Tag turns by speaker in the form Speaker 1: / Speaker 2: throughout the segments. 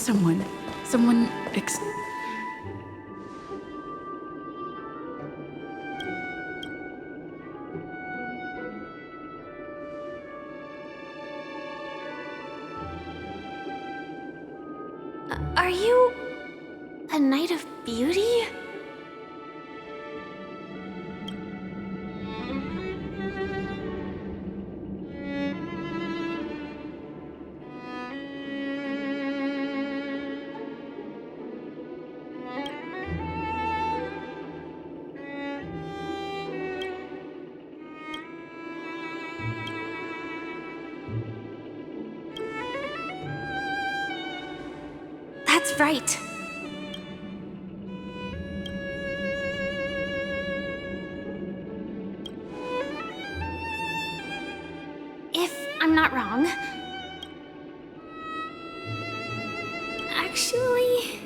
Speaker 1: Someone
Speaker 2: Are you a Knight of Beauty? That's right. If I'm not wrong. Actually,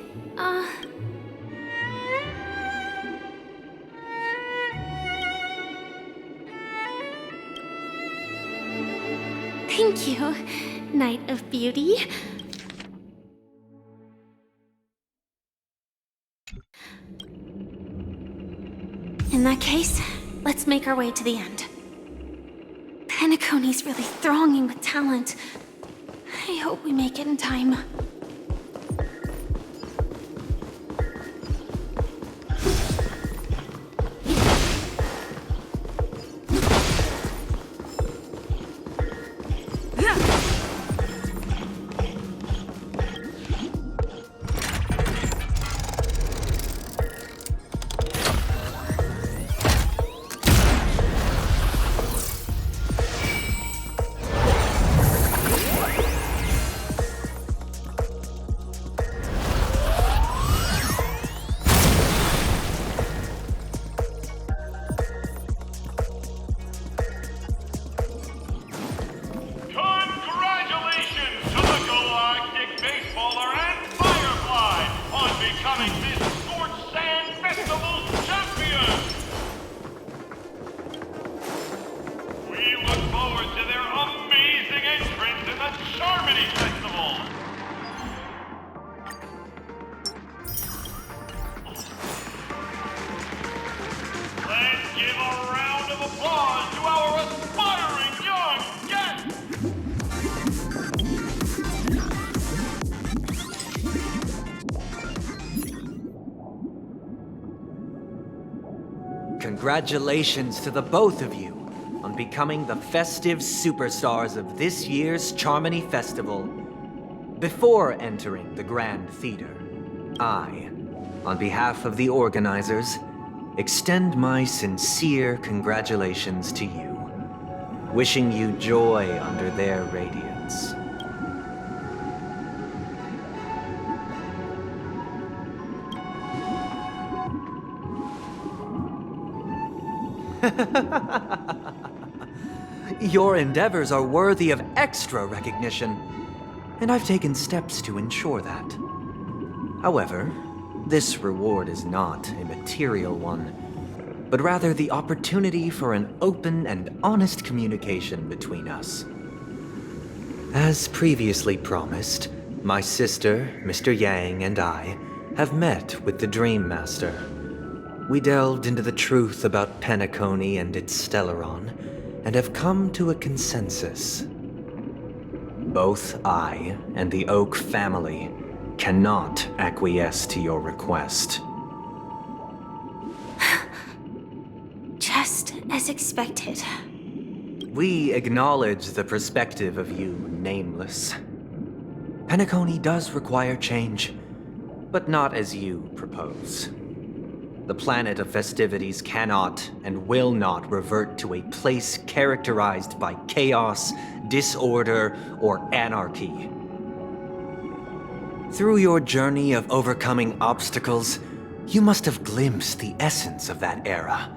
Speaker 2: Thank you, Knight of Beauty. In that case, let's make our way to the end. Penacony's really thronging with talent. I hope we make it in time.
Speaker 3: Congratulations to the both of you on becoming the festive superstars of this year's Charmony Festival. Before entering the Grand Theater, I, on behalf of the organizers, extend my sincere congratulations to you, wishing you joy under their radiance. Your endeavors are worthy of extra recognition, and I've taken steps to ensure that. However, this reward is not a material one, but rather the opportunity for an open and honest communication between us. As previously promised, my sister, Mr. Yang, and I have met with the Dream Master. We delved into the truth about Penacony and its Stellaron, and have come to a consensus. Both I and the Oak family cannot acquiesce to your request.
Speaker 2: Just as expected.
Speaker 3: We acknowledge the perspective of you, Nameless. Penacony does require change, but not as you propose. The planet of festivities cannot and will not revert to a place characterized by chaos, disorder, or anarchy. Through your journey of overcoming obstacles, you must have glimpsed the essence of that era.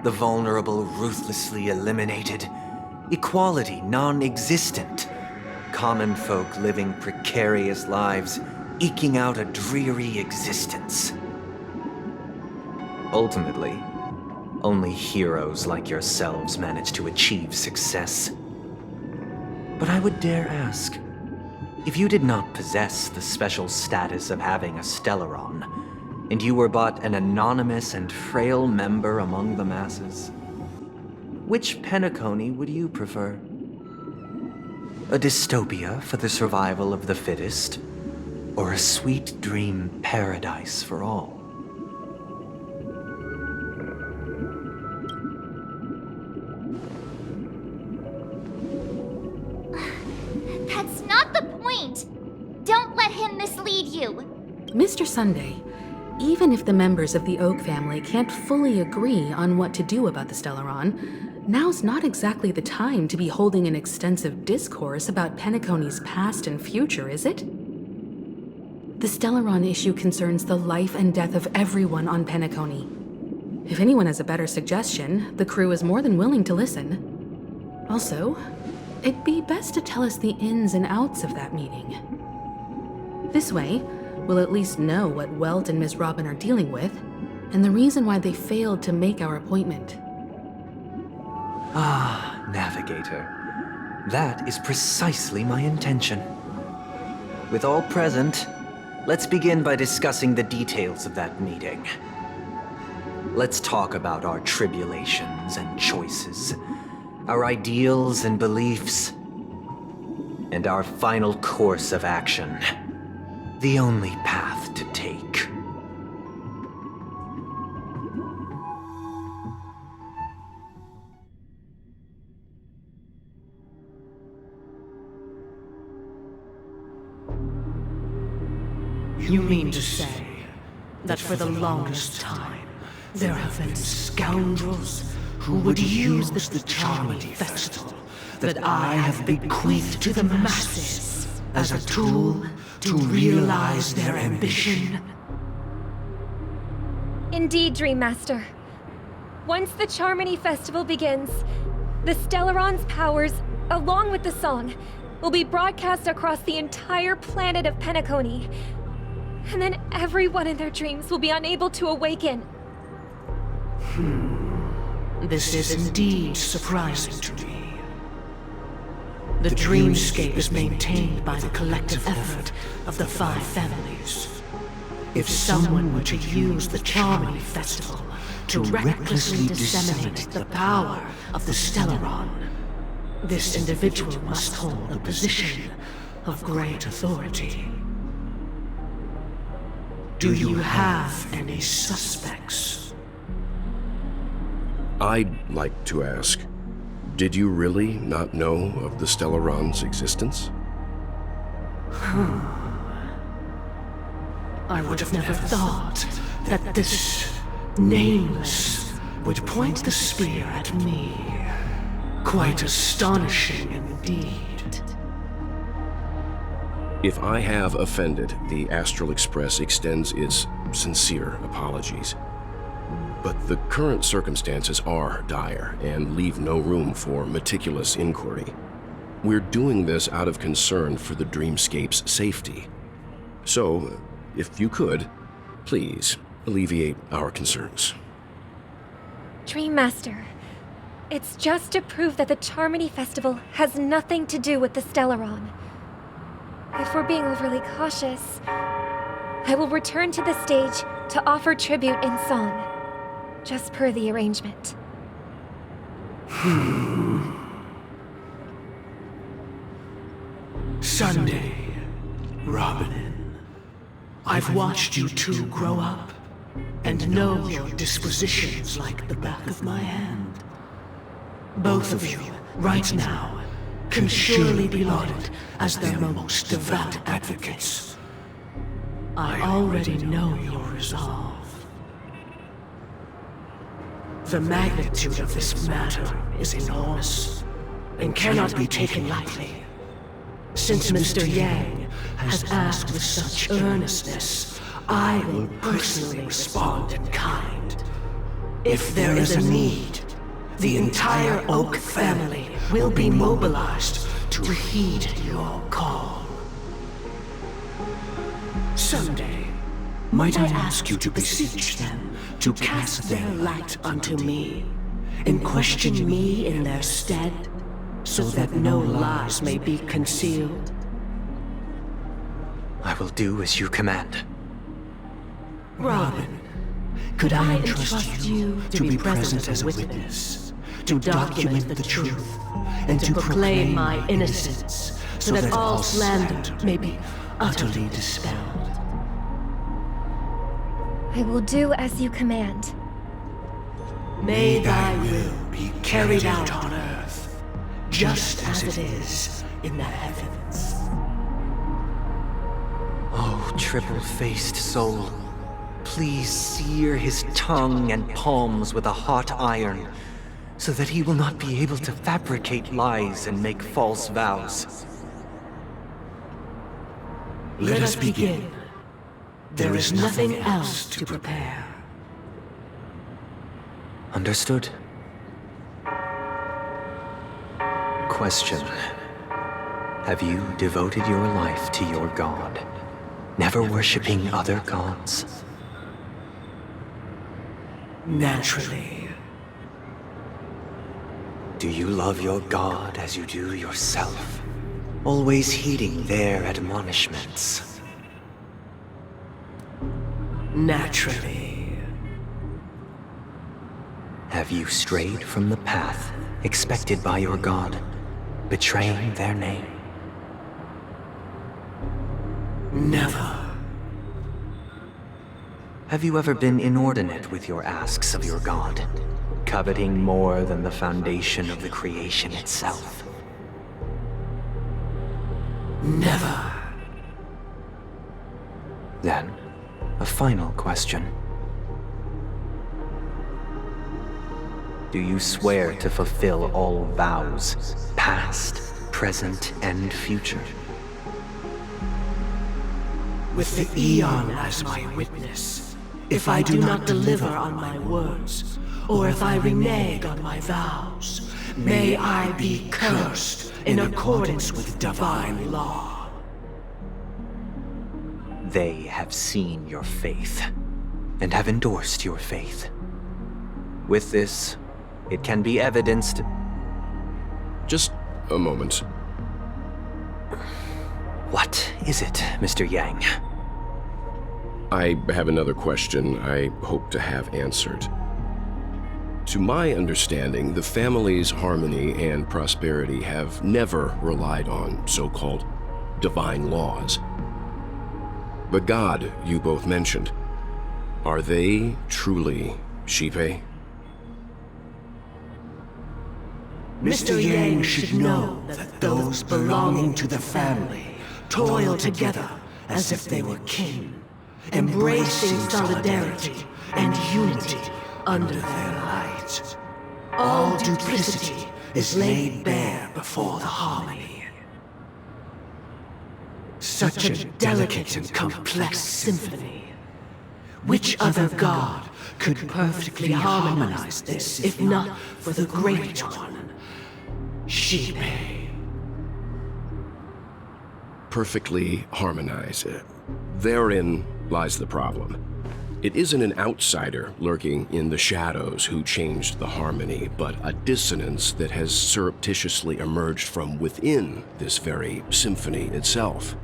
Speaker 3: The vulnerable ruthlessly eliminated, equality non-existent, common folk living precarious lives, eking out a dreary existence. Ultimately, only heroes like yourselves manage to achieve success. But I would dare ask, If you did not possess the special status of having a Stellaron, and you were but an anonymous and frail member among the masses, which Penacony would you prefer? A dystopia for the survival of the fittest, or a sweet dream paradise for all?
Speaker 1: That's not the point! Don't let him mislead you!
Speaker 4: Mr. Sunday, even if the members of the Oak family can't fully agree on what to do about the Stellaron, now's not exactly the time to be holding an extensive discourse about Penacony's past and future, is it? The Stellaron issue concerns the life and death of everyone on Penacony. If anyone has a better suggestion, the crew is more than willing to listen. Also, it'd be best to tell us the ins and outs of that meeting. This way, we'll at least know what Welt and Miss Robin are dealing with, and the reason why they failed to make our appointment.
Speaker 3: Ah, Navigator. That is precisely my intention. With all present, let's begin by discussing the details of that meeting. Let's talk about our tribulations and choices, our ideals and beliefs, and our final course of action. The only path to take.
Speaker 5: You mean to say that for the longest time, there have been scoundrels who would use the Charmony Festival that I have bequeathed to the masses as a tool to realize their ambition?
Speaker 6: Indeed, Dream Master. Once the Charmony Festival begins, the Stellaron's powers, along with the song, will be broadcast across the entire planet of Penacony. And then everyone in their dreams will be unable to awaken.
Speaker 5: This is indeed surprising to me. The dreamscape is maintained by the collective effort of the 5 families. If someone were to use the Charmony Festival to recklessly disseminate the power of the Stellaron, this individual must hold a position of great authority. Do you have any suspects?
Speaker 7: I'd like to ask, did you really not know of the Stellaron's existence?
Speaker 5: I would have never thought that this nameless would point the spear at me. Quite astonishing indeed.
Speaker 7: If I have offended, the Astral Express extends its sincere apologies. But the current circumstances are dire and leave no room for meticulous inquiry. We're doing this out of concern for the dreamscape's safety. So, if you could, please alleviate our concerns.
Speaker 6: Dream Master, it's just to prove that the Charmony Festival has nothing to do with the Stellaron. If we're being overly cautious, I will return to the stage to offer tribute in song, just per the arrangement.
Speaker 5: Sunday, Robin, I've watched you two grow up and know your dispositions like the back of my hand. Both of you, right now, can surely be lauded as their most devout advocates. I already know your resolve. The magnitude of this matter is enormous and cannot be taken lightly. Since Mr. Yang has asked with such earnestness, I will personally respond in kind. If there is a need, the entire Oak family will be mobilized to heed your call. Someday, might I ask you to beseech them to cast their light unto me, and question me in their stead, so that no lies may be concealed?
Speaker 3: I will do as you command.
Speaker 5: Robin, could I entrust you to be present as a witness, to document the truth, and to proclaim my innocence, so that all slander may be utterly dispelled?
Speaker 6: I will do as you command.
Speaker 5: May thy will be carried out on earth, just as it is in the heavens.
Speaker 3: Oh, triple-faced soul, please sear his tongue and palms with a hot iron, so that he will not be able to fabricate lies and make false vows.
Speaker 5: Let us begin. There is nothing else to prepare.
Speaker 3: Understood. Question. Have you devoted your life to your god, never worshipping other gods?
Speaker 5: Naturally.
Speaker 3: Do you love your god as you do yourself, always heeding their admonishments?
Speaker 5: Naturally.
Speaker 3: Have you strayed from the path expected by your god, betraying their name?
Speaker 5: Never.
Speaker 3: Have you ever been inordinate with your asks of your god, coveting more than the foundation of the creation itself?
Speaker 5: Never.
Speaker 3: Then, a final question. Do you swear to fulfill all vows, past, present, and future?
Speaker 5: With the Eon as my witness, if I do not deliver on my words, or if I renege on my vows, may I be cursed in accordance with divine law.
Speaker 3: They have seen your faith, and have endorsed your faith. With this, it can be evidenced...
Speaker 7: Just a moment.
Speaker 3: What is it, Mr. Yang?
Speaker 7: I have another question I hope to have answered. To my understanding, the family's harmony and prosperity have never relied on so-called divine laws. The god you both mentioned, are they truly Shipe?
Speaker 5: Mr. Yang should know that those belonging to the family toil together as if they were kin, embracing solidarity and unity under their light. All duplicity is laid bare before the harmony. Such a delicate and complex symphony. Which other god could perfectly harmonize this, if not for the Great One, Shipe?
Speaker 7: Perfectly harmonize it. Therein lies the problem. It isn't an outsider lurking in the shadows who changed the harmony, but a dissonance that has surreptitiously emerged from within this very symphony itself.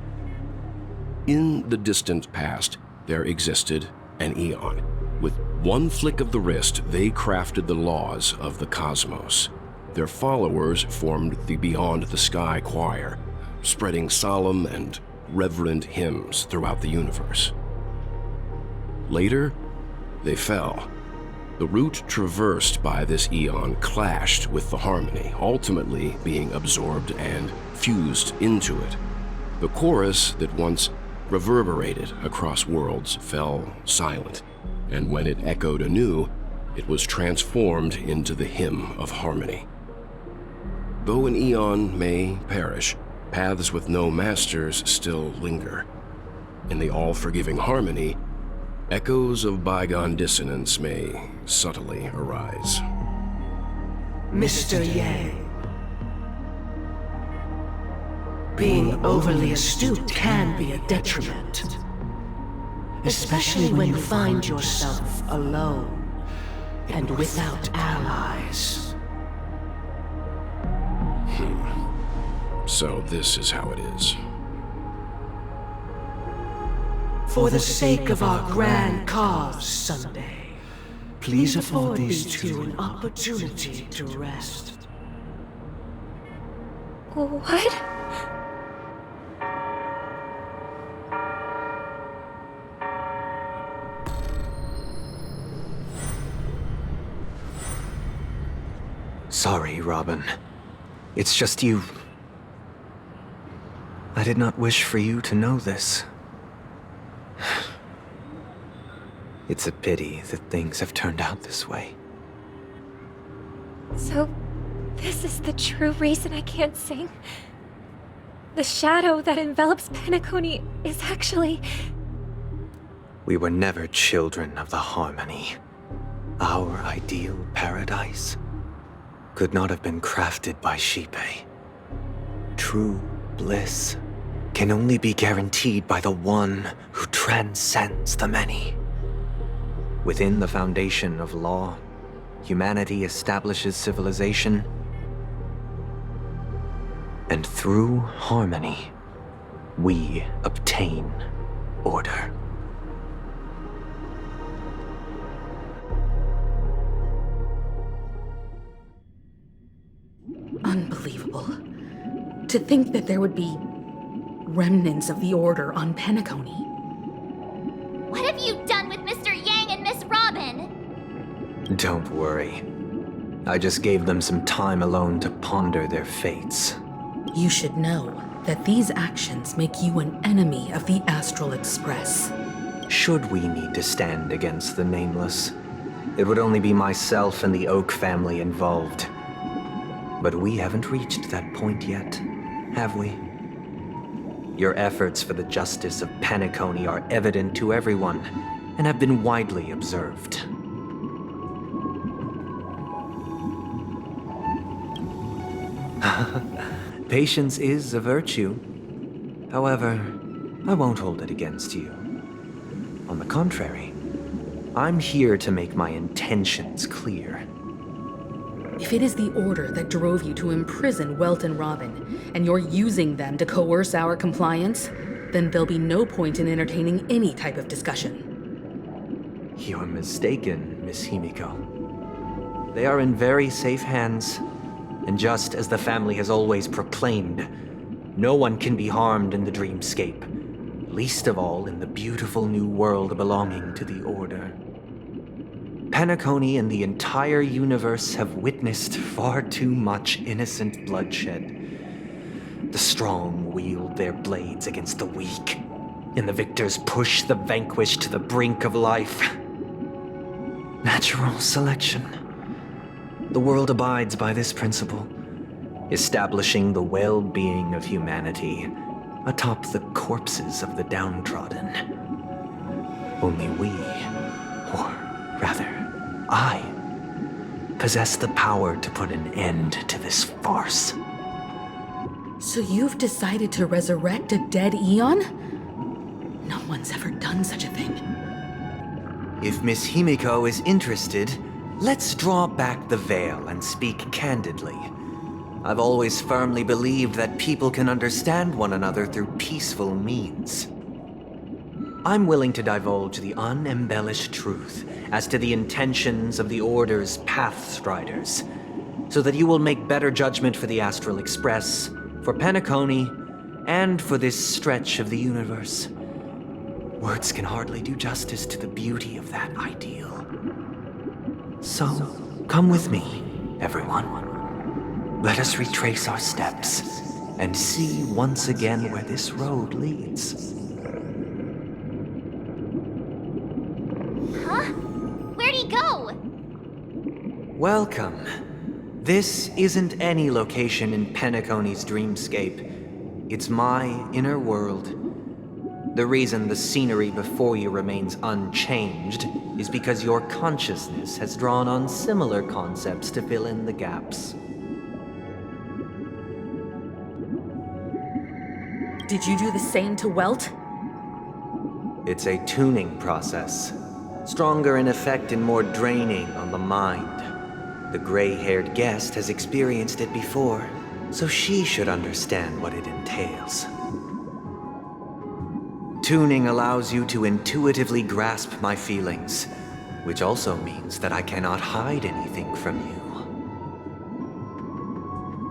Speaker 7: In the distant past, there existed an Eon. With one flick of the wrist, they crafted the laws of the cosmos. Their followers formed the Beyond the Sky Choir, spreading solemn and reverent hymns throughout the universe. Later, they fell. The route traversed by this Eon clashed with the harmony, ultimately being absorbed and fused into it. The chorus that once reverberated across worlds fell silent, and when it echoed anew, it was transformed into the hymn of harmony. Though an Eon may perish, paths with no masters still linger. In the all-forgiving harmony, echoes of bygone dissonance may subtly arise.
Speaker 5: Mr. Yang, being overly astute can be a detriment, especially when you find yourself alone and without allies.
Speaker 7: So this is how it is.
Speaker 5: For the sake of our grand cause, Sunday, please afford these two an opportunity to rest.
Speaker 6: What?
Speaker 3: Sorry, Robin. It's just you. I did not wish for you to know this. It's a pity that things have turned out this way.
Speaker 6: So, this is the true reason I can't sing? The shadow that envelops Penacony is actually...
Speaker 3: We were never children of the harmony. Our ideal paradise could not have been crafted by Xipe. True bliss can only be guaranteed by the one who transcends the many. Within the foundation of law, humanity establishes civilization, and through harmony, we obtain order.
Speaker 4: Unbelievable. To think that there would be remnants of the Order on Penacony.
Speaker 1: What have you done with Mr. Yang and Miss Robin?
Speaker 3: Don't worry. I just gave them some time alone to ponder their fates.
Speaker 4: You should know that these actions make you an enemy of the Astral Express.
Speaker 3: Should we need to stand against the Nameless, it would only be myself and the Oak family involved. But we haven't reached that point yet, have we? Your efforts for the justice of Penacony are evident to everyone, and have been widely observed. Patience is a virtue. However, I won't hold it against you. On the contrary, I'm here to make my intentions clear.
Speaker 4: If it is the Order that drove you to imprison Welt and Robin, and you're using them to coerce our compliance, then there'll be no point in entertaining any type of discussion.
Speaker 3: You're mistaken, Miss Himiko. They are in very safe hands, and just as the family has always proclaimed, no one can be harmed in the dreamscape, least of all in the beautiful new world belonging to the Order. Penacony and the entire universe have witnessed far too much innocent bloodshed. The strong wield their blades against the weak, and the victors push the vanquished to the brink of life. Natural selection. The world abides by this principle, establishing the well-being of humanity atop the corpses of the downtrodden. Only we, or rather, I possess the power to put an end to this farce.
Speaker 4: So you've decided to resurrect a dead Eon? No one's ever done such a thing.
Speaker 3: If Miss Himiko is interested, let's draw back the veil and speak candidly. I've always firmly believed that people can understand one another through peaceful means. I'm willing to divulge the unembellished truth as to the intentions of the Order's Pathstriders, so that you will make better judgment for the Astral Express, for Penacony, and for this stretch of the universe. Words can hardly do justice to the beauty of that ideal. So, come with me, everyone. Let us retrace our steps and see once again where this road leads.
Speaker 1: Huh? Where'd he go?
Speaker 3: Welcome. This isn't any location in Penacony's dreamscape. It's my inner world. The reason the scenery before you remains unchanged is because your consciousness has drawn on similar concepts to fill in the gaps.
Speaker 4: Did you do the same to Welt?
Speaker 3: It's a tuning process. Stronger in effect and more draining on the mind. The gray-haired guest has experienced it before, so she should understand what it entails. Tuning allows you to intuitively grasp my feelings, which also means that I cannot hide anything from you.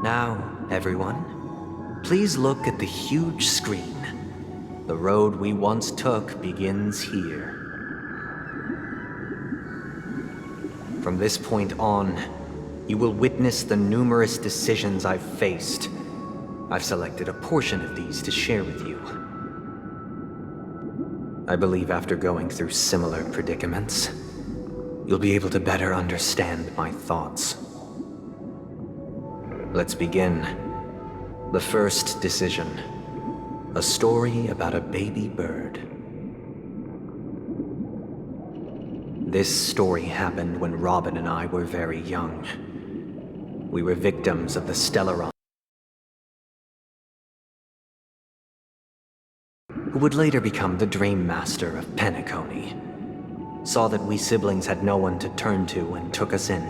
Speaker 3: Now, everyone, please look at the huge screen. The road we once took begins here. From this point on, you will witness the numerous decisions I've faced. I've selected a portion of these to share with you. I believe after going through similar predicaments, you'll be able to better understand my thoughts. Let's begin. The first decision. A story about a baby bird. This story happened when Robin and I were very young. We were victims of the Stellaron, who would later become the Dream Master of Penacony. Saw that we siblings had no one to turn to and took us in.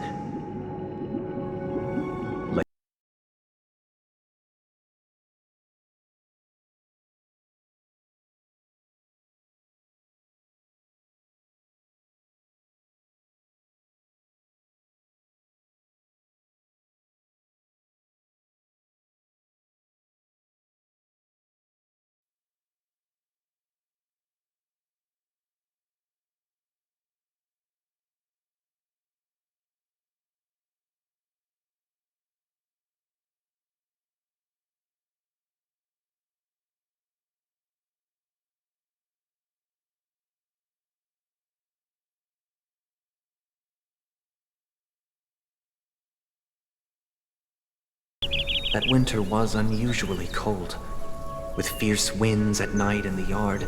Speaker 3: That winter was unusually cold, with fierce winds at night in the yard,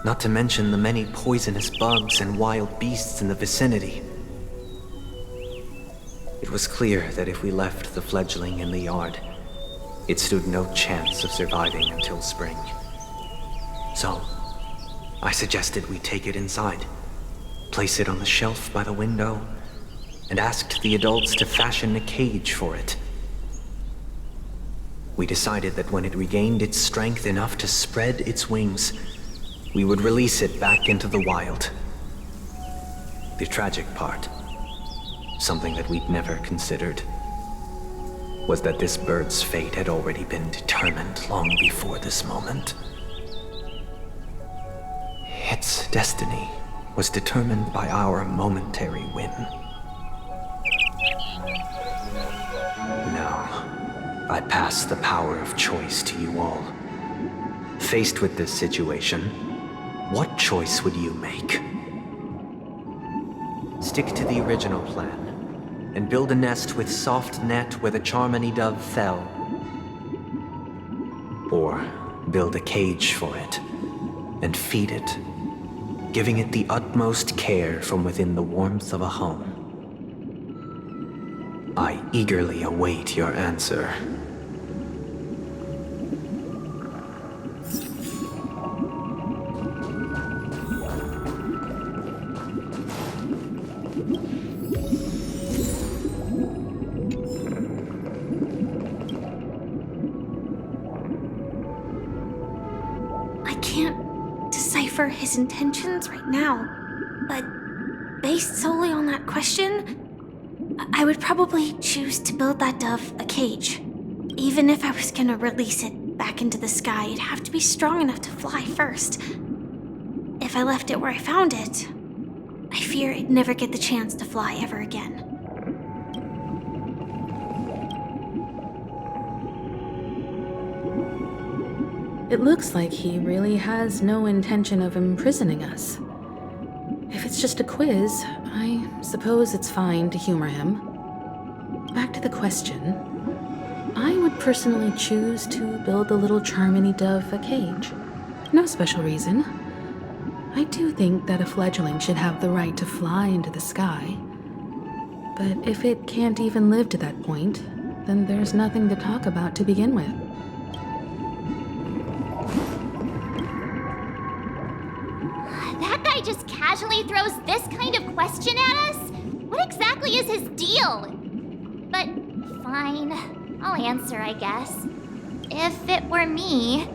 Speaker 3: not to mention the many poisonous bugs and wild beasts in the vicinity. It was clear that if we left the fledgling in the yard, it stood no chance of surviving until spring. So, I suggested we take it inside, place it on the shelf by the window, and asked the adults to fashion a cage for it. We decided that when it regained its strength enough to spread its wings, we would release it back into the wild. The tragic part, something that we'd never considered, was that this bird's fate had already been determined long before this moment. Its destiny was determined by our momentary whim. Now, I pass the power of choice to you all. Faced with this situation, what choice would you make? Stick to the original plan, and build a nest with soft net where the Charmony dove fell. Or build a cage for it, and feed it, giving it the utmost care from within the warmth of a home. I eagerly await your answer.
Speaker 2: I can't decipher his intentions right now, but based solely on that question, I would probably choose to build that dove a cage. Even if I was gonna release it back into the sky, it'd have to be strong enough to fly first. If I left it where I found it, I fear it'd never get the chance to fly ever again.
Speaker 4: It looks like he really has no intention of imprisoning us. If it's just a quiz, I suppose it's fine to humor him. Back to the question. I would personally choose to build the little Charmony dove a cage. No special reason. I do think that a fledgling should have the right to fly into the sky. But if it can't even live to that point, then there's nothing to talk about to begin with.
Speaker 1: That guy just casually throws this kind of question at us? What exactly is his deal? But fine, I'll answer, I guess. If it were me,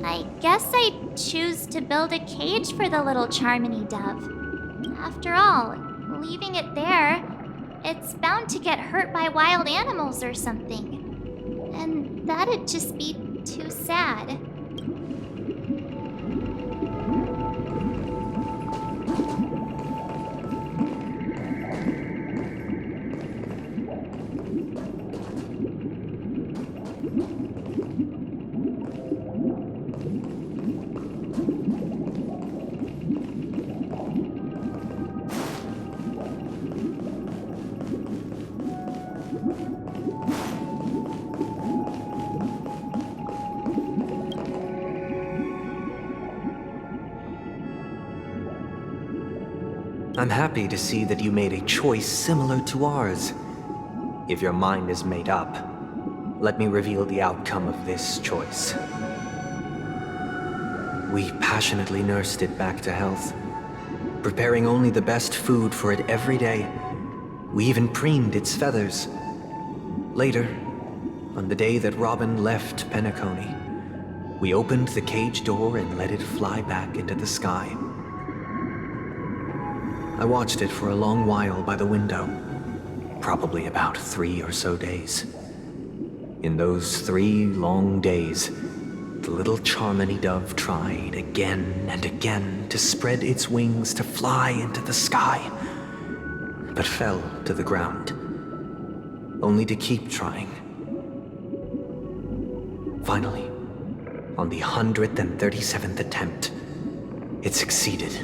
Speaker 1: I guess I'd choose to build a cage for the little Charmony dove. After all, leaving it there, it's bound to get hurt by wild animals or something. And that'd just be too sad.
Speaker 3: I'm happy to see that you made a choice similar to ours. If your mind is made up, let me reveal the outcome of this choice. We passionately nursed it back to health, preparing only the best food for it every day. We even preened its feathers. Later, on the day that Robin left Penacony, we opened the cage door and let it fly back into the sky. I watched it for a long while by the window, probably about 3 or so days. In those 3 long days, the little Charmony dove tried again and again to spread its wings to fly into the sky, but fell to the ground, only to keep trying. Finally, on the 137th attempt, it succeeded.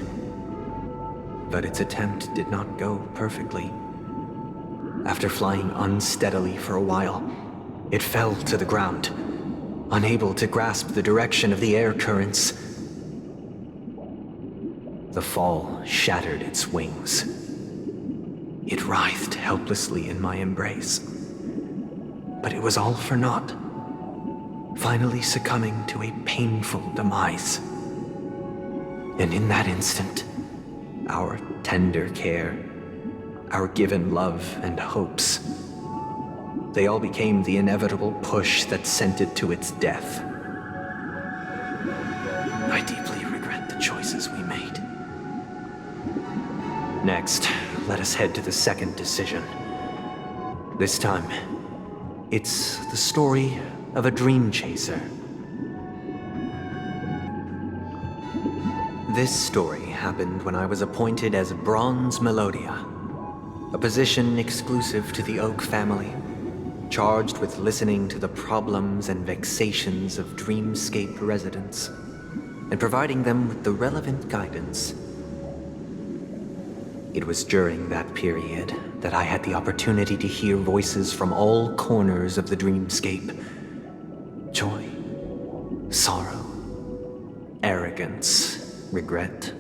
Speaker 3: But its attempt did not go perfectly. After flying unsteadily for a while, it fell to the ground, unable to grasp the direction of the air currents. The fall shattered its wings. It writhed helplessly in my embrace. But it was all for naught, finally succumbing to a painful demise. And in that instant, our tender care, our given love and hopes, they all became the inevitable push that sent it to its death. I deeply regret the choices we made. Next, let us head to the second decision. This time, it's the story of a dream chaser. This story happened when I was appointed as Bronze Melodia, a position exclusive to the Oak family, charged with listening to the problems and vexations of Dreamscape residents, and providing them with the relevant guidance. It was during that period that I had the opportunity to hear voices from all corners of the Dreamscape. Joy, sorrow, arrogance, regret.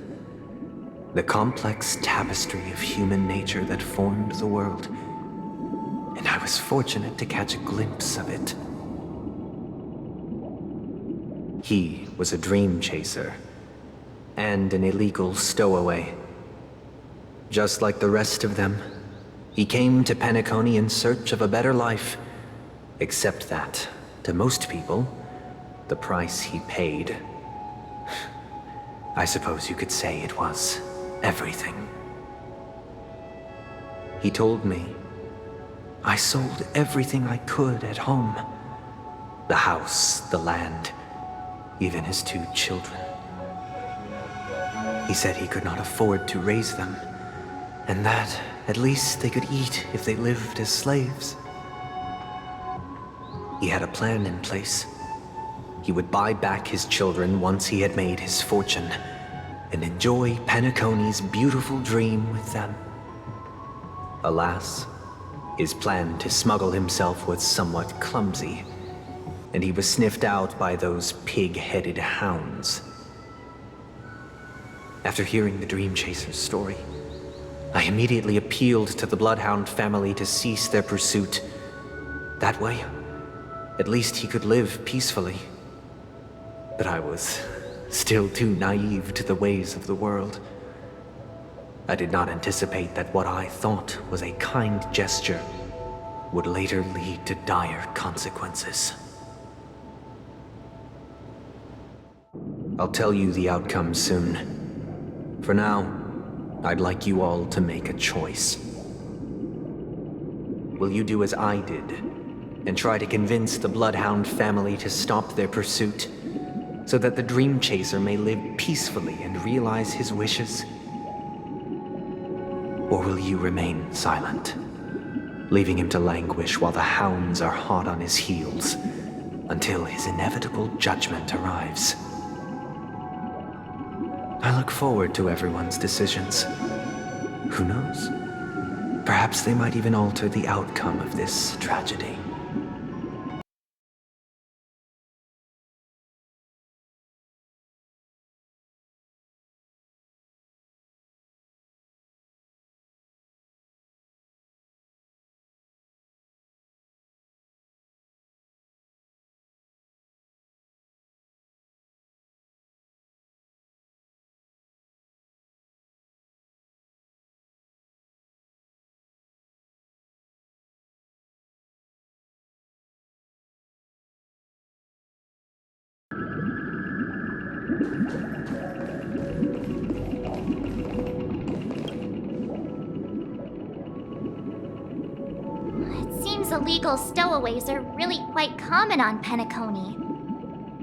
Speaker 3: The complex tapestry of human nature that formed the world. And I was fortunate to catch a glimpse of it. He was a dream chaser, and an illegal stowaway. Just like the rest of them, he came to Penacony in search of a better life, except that, to most people, the price he paid, I suppose you could say it was everything. He told me I sold everything I could at home. The house, the land, even his 2 children. He said he could not afford to raise them, and that at least they could eat if they lived as slaves. He had a plan in place. He would buy back his children once he had made his fortune, and enjoy Penacony's beautiful dream with them. Alas, his plan to smuggle himself was somewhat clumsy, and he was sniffed out by those pig-headed hounds. After hearing the Dream Chaser's story, I immediately appealed to the Bloodhound family to cease their pursuit. That way, at least he could live peacefully. But I was still too naive to the ways of the world. I did not anticipate that what I thought was a kind gesture would later lead to dire consequences. I'll tell you the outcome soon. For now, I'd like you all to make a choice. Will you do as I did, and try to convince the Bloodhound family to stop their pursuit, so that the Dream Chaser may live peacefully and realize his wishes? Or will you remain silent, leaving him to languish while the hounds are hot on his heels, until his inevitable judgment arrives? I look forward to everyone's decisions. Who knows? Perhaps they might even alter the outcome of this tragedy.
Speaker 1: It seems illegal stowaways are really quite common on Penacony.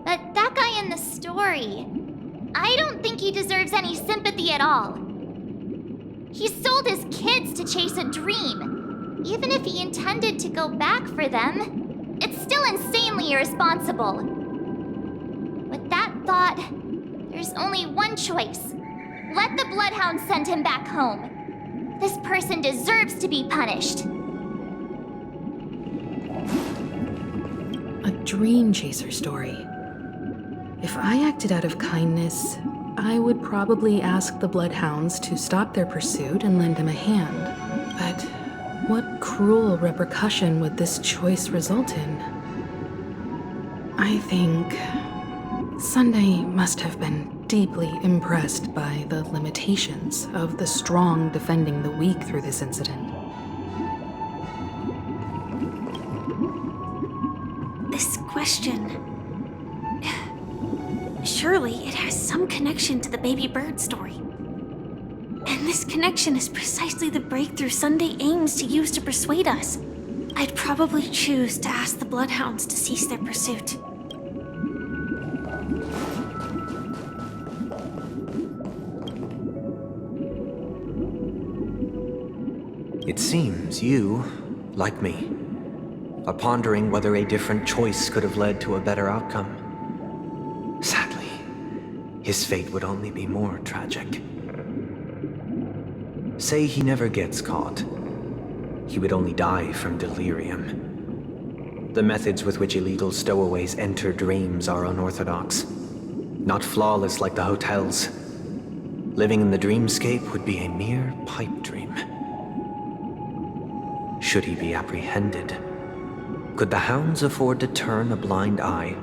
Speaker 1: But that guy in the story, I don't think he deserves any sympathy at all. He sold his kids to chase a dream. Even if he intended to go back for them, it's still insanely irresponsible. With that thought, there's only one choice. Let the Bloodhound send him back home. This person deserves to be punished.
Speaker 4: A Dream Chaser story. If I acted out of kindness, I would probably ask the Bloodhounds to stop their pursuit and lend him a hand. But what cruel repercussion would this choice result in? I think Sunday must have been deeply impressed by the limitations of the strong defending the weak through this incident.
Speaker 2: This question... Surely it has some connection to the baby bird story. And this connection is precisely the breakthrough Sunday aims to use to persuade us. I'd probably choose to ask the Bloodhounds to cease their pursuit.
Speaker 3: It seems you, like me, are pondering whether a different choice could have led to a better outcome. Sadly, his fate would only be more tragic. Say he never gets caught. He would only die from delirium. The methods with which illegal stowaways enter dreams are unorthodox, not flawless like the hotels. Living in the dreamscape would be a mere pipe dream. Should he be apprehended? Could the hounds afford to turn a blind eye?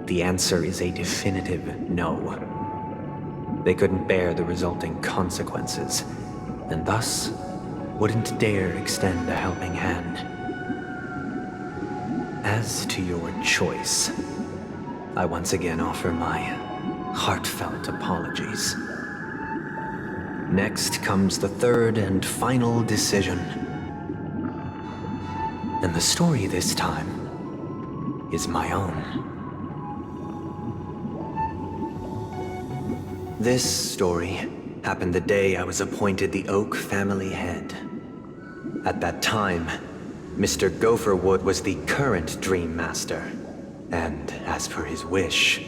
Speaker 3: The answer is a definitive no. They couldn't bear the resulting consequences, and thus wouldn't dare extend a helping hand. As to your choice, I once again offer my heartfelt apologies. Next comes the third and final decision. And the story this time is my own. This story happened the day I was appointed the Oak family head. At that time, Mr. Gopherwood was the current Dream Master, and as per his wish,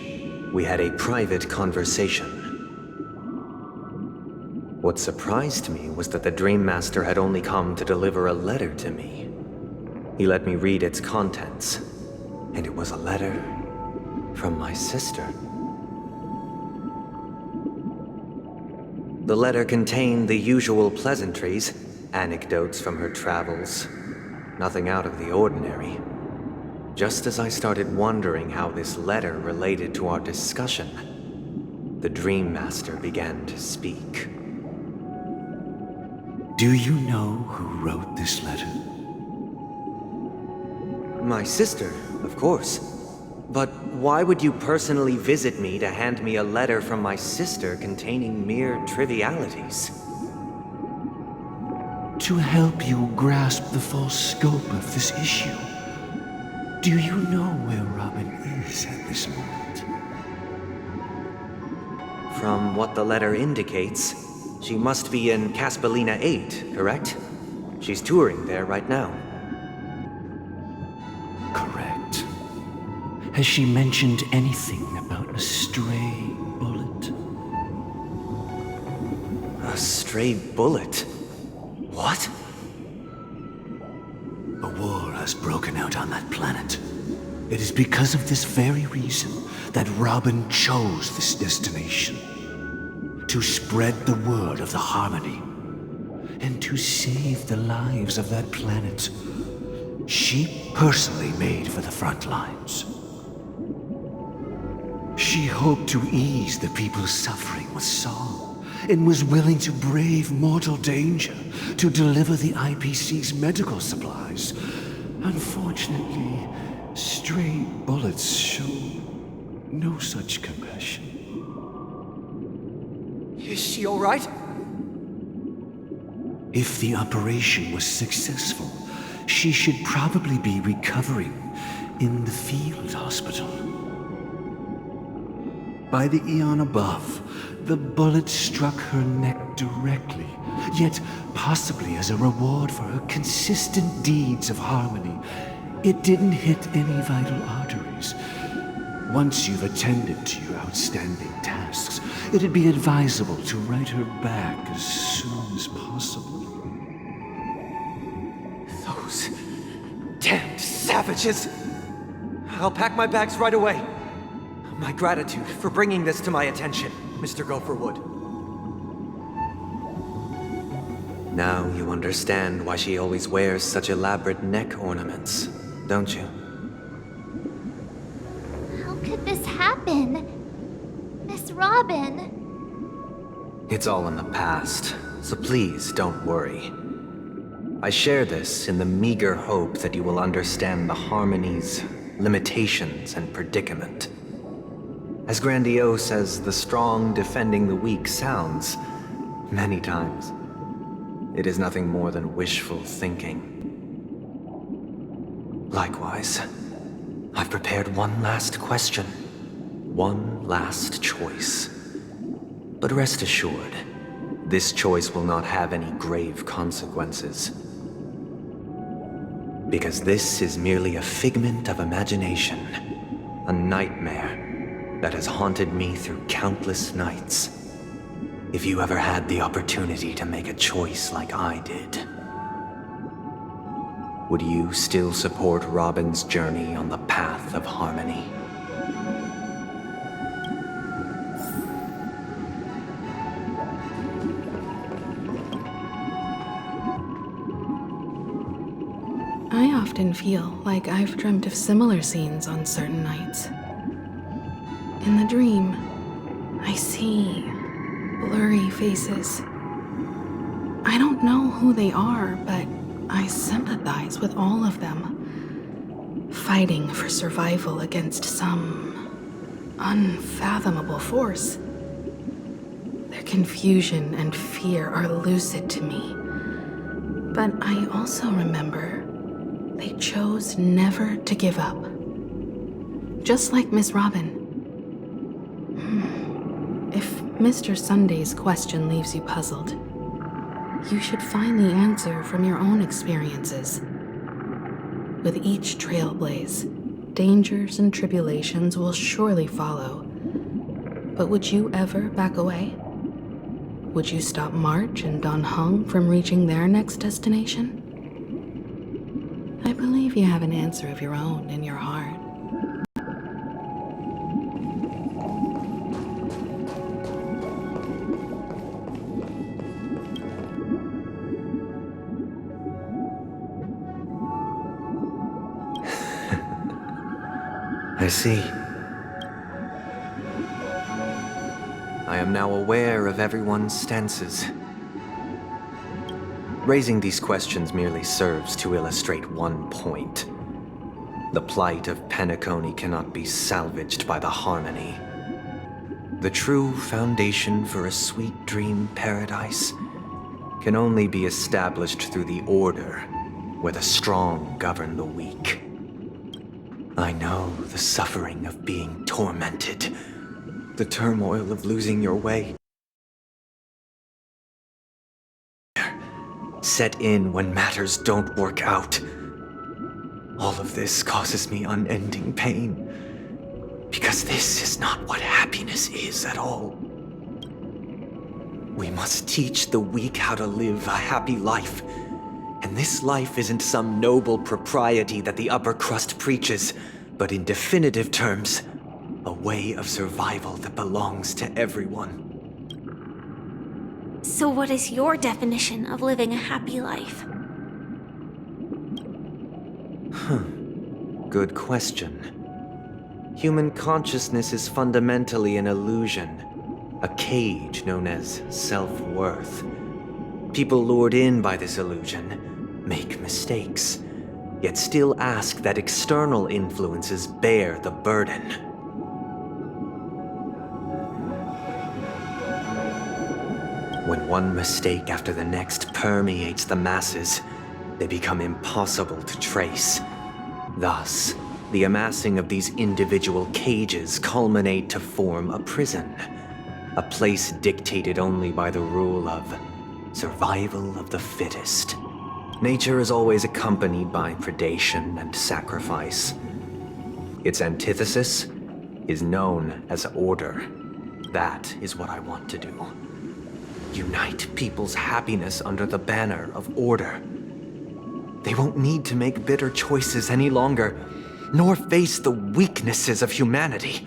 Speaker 3: we had a private conversation. What surprised me was that the Dream Master had only come to deliver a letter to me. He let me read its contents, and it was a letter from my sister. The letter contained the usual pleasantries, anecdotes from her travels, nothing out of the ordinary. Just as I started wondering how this letter related to our discussion, the Dream Master began to speak.
Speaker 8: Do you know who wrote this letter?
Speaker 3: My sister, of course. But why would you personally visit me to hand me a letter from my sister containing mere trivialities?
Speaker 8: To help you grasp the full scope of this issue. Do you know where Robin is at this moment?
Speaker 3: From what the letter indicates, she must be in Caspelina 8, correct? She's touring there right now.
Speaker 8: Correct. Has she mentioned anything about a stray bullet?
Speaker 3: A stray bullet? What?
Speaker 8: A war has broken out on that planet. It is because of this very reason that Robin chose this destination. To spread the word of the Harmony. And to save the lives of that planet. She personally made for the front lines. She hoped to ease the people's suffering with song, and was willing to brave mortal danger to deliver the IPC's medical supplies. Unfortunately, stray bullets show no such compassion.
Speaker 3: Is she all right?
Speaker 8: If the operation was successful, she should probably be recovering in the field hospital. By the eon above, the bullet struck her neck directly, yet possibly as a reward for her consistent deeds of harmony, it didn't hit any vital arteries. Once you've attended to your outstanding tasks, it'd be advisable to write her back as soon as possible.
Speaker 3: Those damned savages! I'll pack my bags right away. My gratitude for bringing this to my attention, Mr. Gopherwood. Now you understand why she always wears such elaborate neck ornaments, don't you?
Speaker 1: How could this happen? Miss Robin.
Speaker 3: It's all in the past, so please don't worry. I share this in the meager hope that you will understand the Harmony's limitations and predicament. As grandiose as the strong defending the weak sounds, many times, it is nothing more than wishful thinking. Likewise, I've prepared one last question, one last choice. But rest assured, this choice will not have any grave consequences. Because this is merely a figment of imagination, a nightmare that has haunted me through countless nights. If you ever had the opportunity to make a choice like I did, would you still support Robin's journey on the path of harmony?
Speaker 4: I often feel like I've dreamt of similar scenes on certain nights. In the dream, I see blurry faces. I don't know who they are, but I sympathize with all of them, fighting for survival against some unfathomable force. Their confusion and fear are lucid to me, but I also remember they chose never to give up. Just like Miss Robin. If Mr. Sunday's question leaves you puzzled, you should find the answer from your own experiences. With each trailblaze, dangers and tribulations will surely follow. But would you ever back away? Would you stop March and Don Hung from reaching their next destination? I believe you have an answer of your own in your heart.
Speaker 3: I see. I am now aware of everyone's stances. Raising these questions merely serves to illustrate one point. The plight of Penacony cannot be salvaged by the harmony. The true foundation for a sweet dream paradise can only be established through the order, where the strong govern the weak. I know the suffering of being tormented, the turmoil of losing your way. Set in when matters don't work out. All of this causes me unending pain, because this is not what happiness is at all. We must teach the weak how to live a happy life. And this life isn't some noble propriety that the upper crust preaches, but in definitive terms, a way of survival that belongs to everyone.
Speaker 2: So what is your definition of living a happy life?
Speaker 3: Good question. Human consciousness is fundamentally an illusion, a cage known as self-worth. People lured in by this illusion make mistakes, yet still ask that external influences bear the burden. When one mistake after the next permeates the masses, they become impossible to trace. Thus, the amassing of these individual cages culminate to form a prison, a place dictated only by the rule of survival of the fittest. Nature is always accompanied by predation and sacrifice. Its antithesis is known as order. That is what I want to do. Unite people's happiness under the banner of order. They won't need to make bitter choices any longer, nor face the weaknesses of humanity.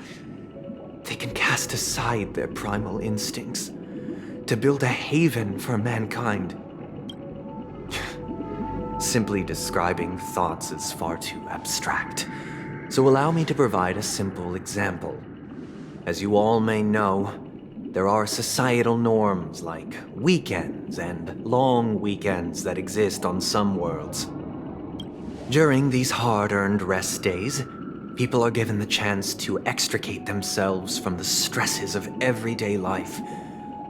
Speaker 3: They can cast aside their primal instincts to build a haven for mankind. Simply describing thoughts is far too abstract, so allow me to provide a simple example. As you all may know, there are societal norms like weekends and long weekends that exist on some worlds. During these hard-earned rest days, people are given the chance to extricate themselves from the stresses of everyday life,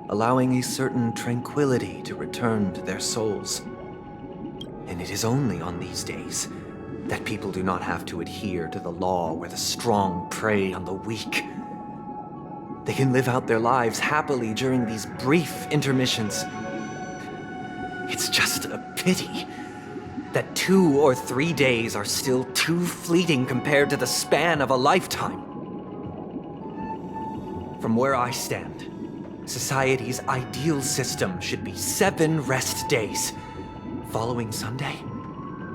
Speaker 3: allowing a certain tranquility to return to their souls. And it is only on these days that people do not have to adhere to the law where the strong prey on the weak. They can live out their lives happily during these brief intermissions. It's just a pity that 2 or 3 days are still too fleeting compared to the span of a lifetime. From where I stand, society's ideal system should be 7 rest days. Following Sunday,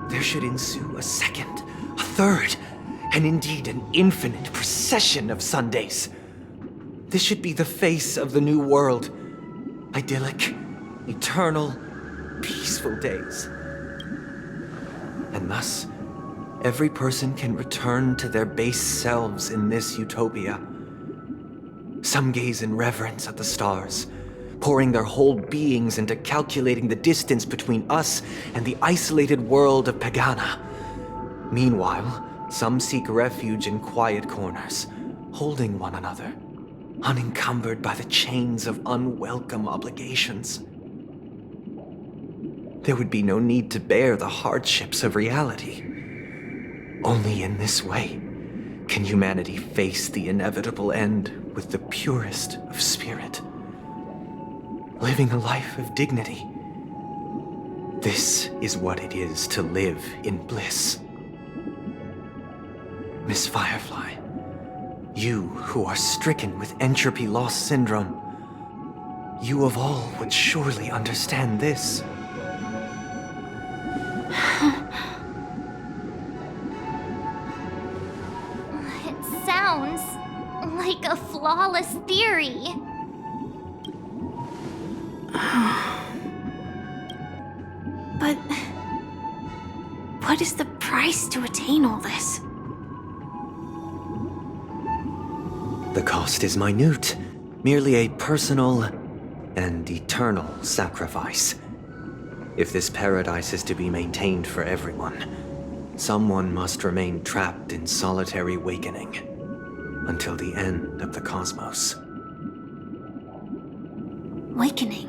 Speaker 3: there should ensue a second, a third, and indeed an infinite procession of Sundays. This should be the face of the new world. Idyllic, eternal, peaceful days. And thus, every person can return to their base selves in this utopia. Some gaze in reverence at the stars, pouring their whole beings into calculating the distance between us and the isolated world of Pagana. Meanwhile, some seek refuge in quiet corners, holding one another, unencumbered by the chains of unwelcome obligations. There would be no need to bear the hardships of reality. Only in this way can humanity face the inevitable end with the purest of spirit, living a life of dignity. This is what it is to live in bliss. Miss Firefly, you who are stricken with entropy loss syndrome, you of all would surely understand this.
Speaker 1: It sounds like a flawless theory.
Speaker 2: But what is the price to attain all this?
Speaker 3: The cost is minute, merely a personal and eternal sacrifice. If this paradise is to be maintained for everyone, Someone must remain trapped in solitary awakening until the end of the cosmos.
Speaker 2: Awakening.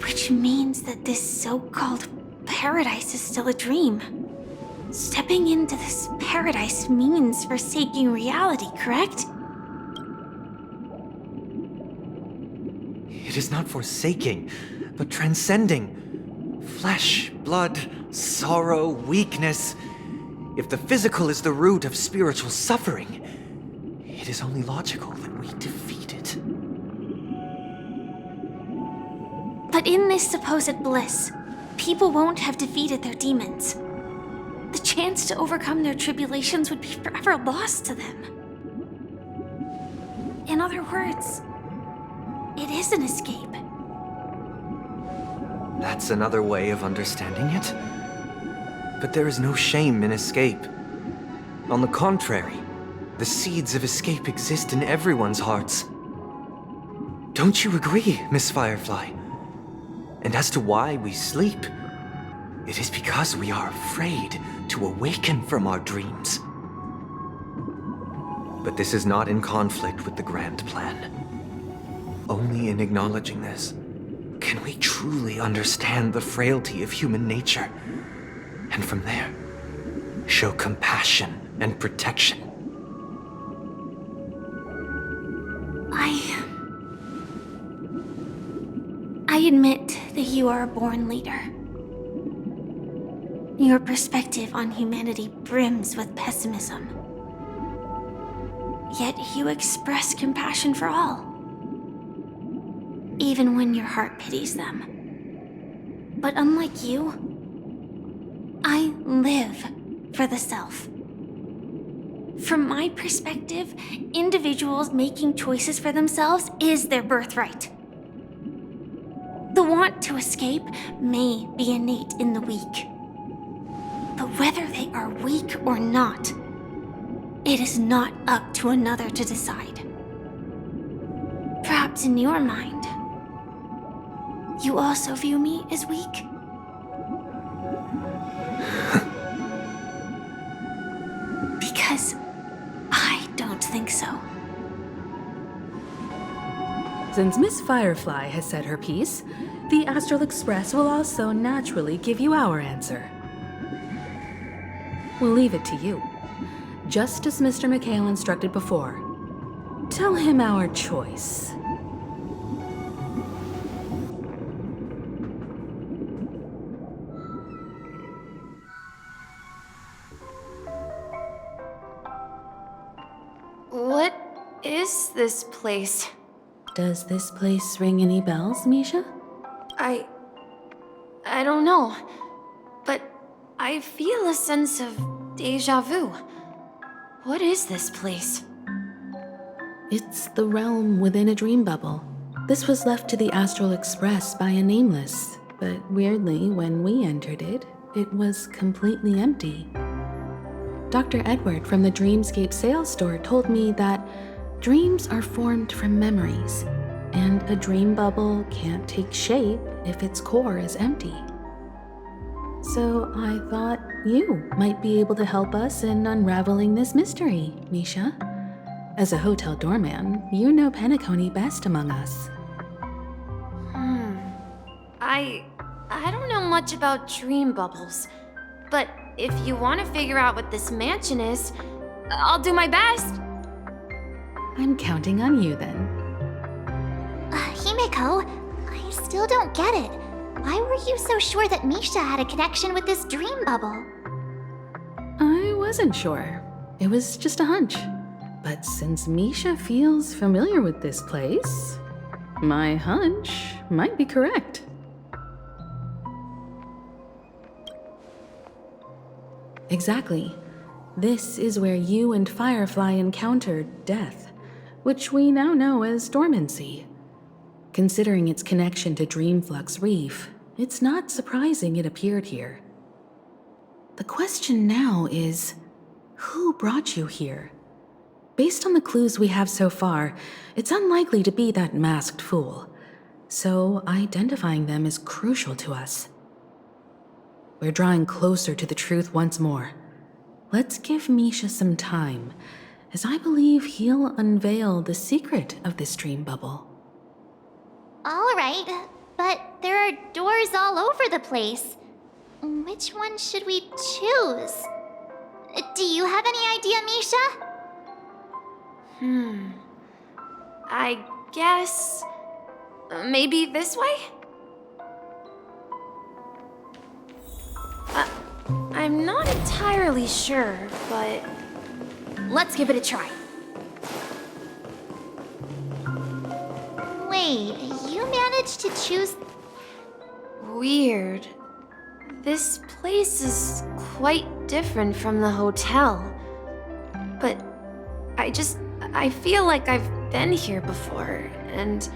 Speaker 2: Which means that this so-called paradise is still a dream. Stepping into this paradise means forsaking reality, correct?
Speaker 3: It is not forsaking, but transcending. Flesh, blood, sorrow, weakness. If the physical is the root of spiritual suffering, it is only logical that we defeat it.
Speaker 2: But in this supposed bliss, people won't have defeated their demons. The chance to overcome their tribulations would be forever lost to them. In other words, it is an escape.
Speaker 3: That's another way of understanding it. But there is no shame in escape. On the contrary, the seeds of escape exist in everyone's hearts. Don't you agree, Miss Firefly? And as to why we sleep, it is because we are afraid to awaken from our dreams. But this is not in conflict with the grand plan. Only in acknowledging this can we truly understand the frailty of human nature, and from there, show compassion and protection.
Speaker 2: I admit that you are a born leader. Your perspective on humanity brims with pessimism. Yet you express compassion for all, even when your heart pities them. But unlike you, I live for the self. From my perspective, individuals making choices for themselves is their birthright. The want to escape may be innate in the weak. But whether they are weak or not, it is not up to another to decide. Perhaps in your mind, you also view me as weak? Because I don't think so.
Speaker 4: Since Miss Firefly has said her piece, the Astral Express will also naturally give you our answer. We'll leave it to you. Just as Mr. McHale instructed before. Tell him our choice.
Speaker 9: What is this place?
Speaker 4: Does this place ring any bells, Misha?
Speaker 9: I don't know, but I feel a sense of deja vu. What is this place?
Speaker 4: It's the realm within a dream bubble. This was left to the Astral Express by a nameless, but weirdly, when we entered it, it was completely empty. Dr. Edward from the Dreamscape sales store told me that dreams are formed from memories, and a dream bubble can't take shape if its core is empty. So I thought you might be able to help us in unraveling this mystery, Misha. As a hotel doorman, you know Penacony best among us.
Speaker 9: I don't know much about dream bubbles, but if you want to figure out what this mansion is, I'll do my best.
Speaker 4: I'm counting on you then.
Speaker 1: Himeko, I still don't get it. Why were you so sure that Misha had a connection with this dream bubble?
Speaker 4: I wasn't sure. It was just a hunch. But since Misha feels familiar with this place, my hunch might be correct. Exactly. This is where you and Firefly encountered death, which we now know as dormancy. Considering its connection to Dreamflux Reef, it's not surprising it appeared here. The question now is, who brought you here? Based on the clues we have so far, it's unlikely to be that masked fool, so identifying them is crucial to us. we're drawing closer to the truth once more. Let's give Misha some time, as I believe he'll unveil the secret of this dream bubble.
Speaker 1: All right, but there are doors all over the place. Which one should we choose? Do you have any idea, Misha?
Speaker 9: I guess... maybe this way? I'm not entirely sure, but... let's give it a try.
Speaker 1: Wait, you managed to choose...
Speaker 9: Weird. This place is quite different from the hotel. But I feel like I've been here before, and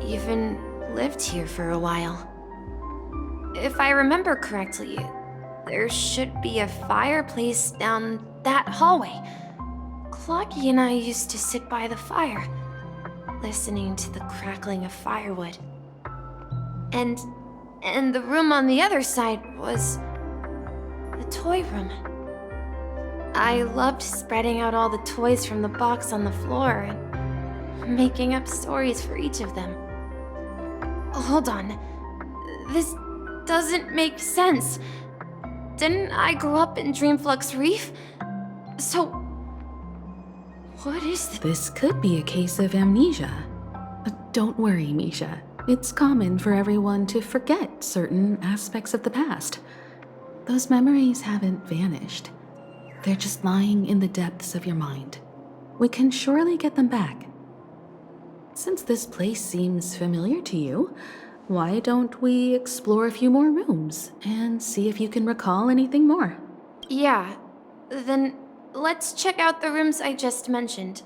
Speaker 9: even lived here for a while. If I remember correctly, there should be a fireplace down that hallway. Clocky and I used to sit by the fire, listening to the crackling of firewood. And the room on the other side was the toy room. I loved spreading out all the toys from the box on the floor and making up stories for each of them. Hold on. This doesn't make sense. Didn't I grow up in Dreamflux Reef? So, what is this?
Speaker 4: This could be a case of amnesia. But don't worry, Misha. It's common for everyone to forget certain aspects of the past. Those memories haven't vanished. They're just lying in the depths of your mind. We can surely get them back. Since this place seems familiar to you, why don't we explore a few more rooms and see if you can recall anything more?
Speaker 9: Yeah, then let's check out the rooms I just mentioned.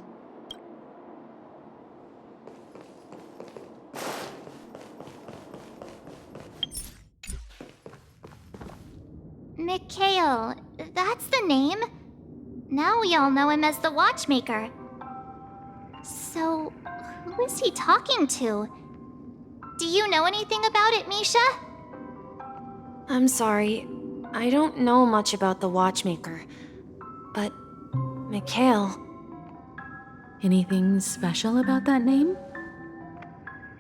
Speaker 1: Mikhail, that's the name. Now we all know him as the Watchmaker. So, who is he talking to? Do you know anything about it, Misha?
Speaker 9: I'm sorry, I don't know much about the Watchmaker, but Mikhail...
Speaker 4: Anything special about that name?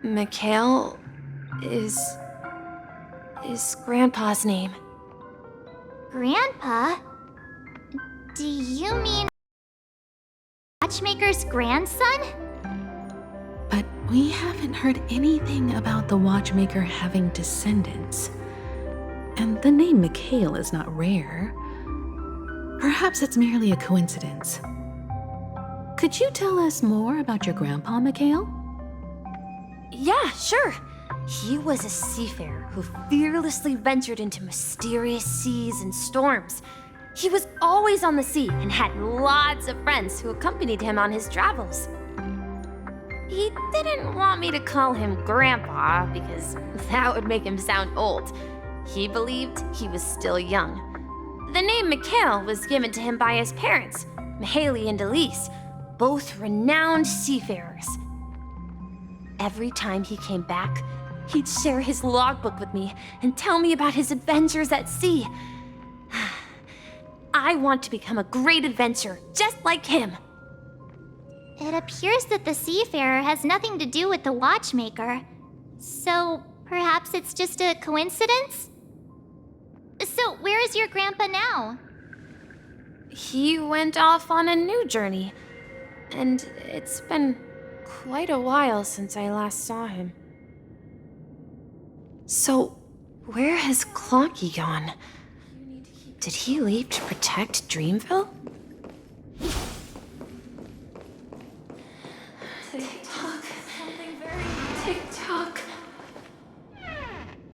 Speaker 9: Mikhail is Grandpa's name.
Speaker 1: Grandpa? Do you mean Watchmaker's grandson?
Speaker 4: But we haven't heard anything about the Watchmaker having descendants. And the name Mikhail is not rare. Perhaps it's merely a coincidence. Could you tell us more about your grandpa, Mikhail?
Speaker 10: Yeah, sure. He was a seafarer who fearlessly ventured into mysterious seas and storms. He was always on the sea and had lots of friends who accompanied him on his travels. He didn't want me to call him Grandpa because that would make him sound old. He believed he was still young. The name Mikhail was given to him by his parents, Mihaly and Elise, both renowned seafarers. Every time he came back, he'd share his logbook with me and tell me about his adventures at sea. I want to become a great adventurer, just like him.
Speaker 1: It appears that the seafarer has nothing to do with the Watchmaker. So, perhaps it's just a coincidence? So, where is your grandpa now?
Speaker 9: He went off on a new journey, and it's been quite a while since I last saw him. So, where has Clocky gone? Did he leave to protect Dreamville? Tick-tock. Something very tick-tock.